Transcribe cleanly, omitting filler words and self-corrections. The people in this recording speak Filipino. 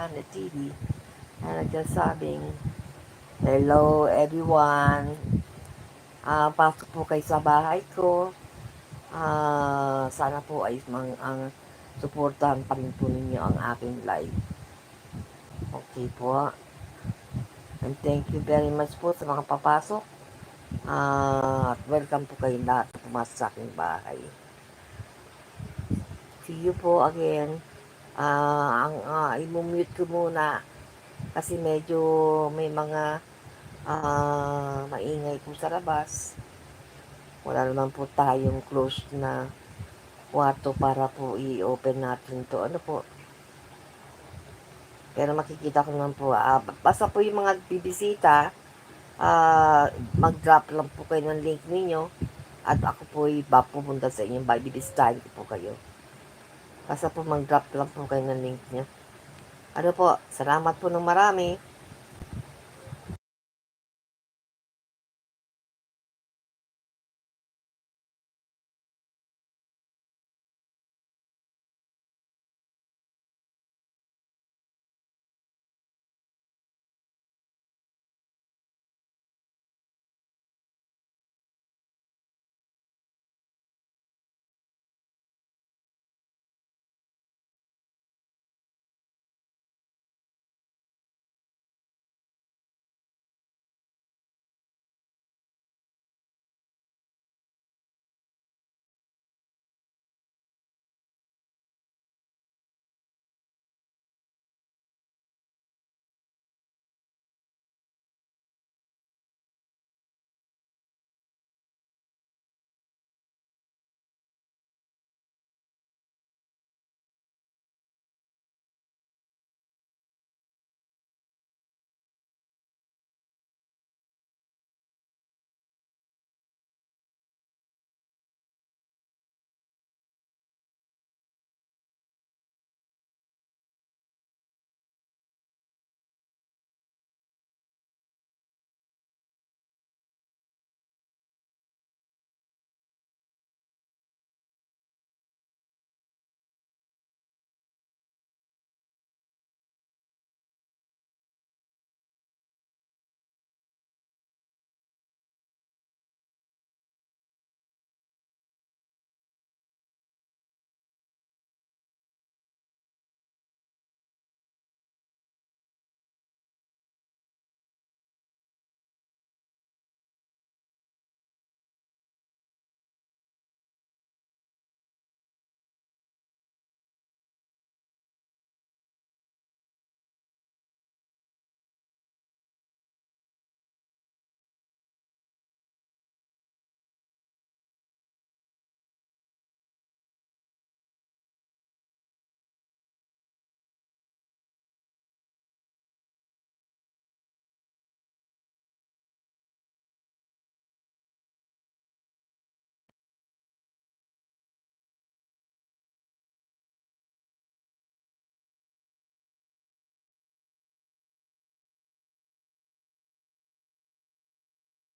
Janet TV na nagsasabing, hello everyone, pasok po kayo sa bahay ko. Sana po ay ang suportahan pa rin po ninyo ang aking live. Okay po. And thank you very much po sa mga papasok. At welcome po kayo lahat na pumasok sa aking bahay. See you po again. I-mute ko muna kasi medyo may mga maingay po sa labas. Wala naman po tayong close na kwarto para po i-open natin to. Ano po? Pero makikita ko naman po. Basta po yung mga bibisita, mag-drop lang po kayo ng link ninyo at ako po pupunta sa inyong bahay. Bibisitahin ko po kayo. Basta po mag-drop lang po kayo ng link nyo. Ano po? Salamat po ng marami.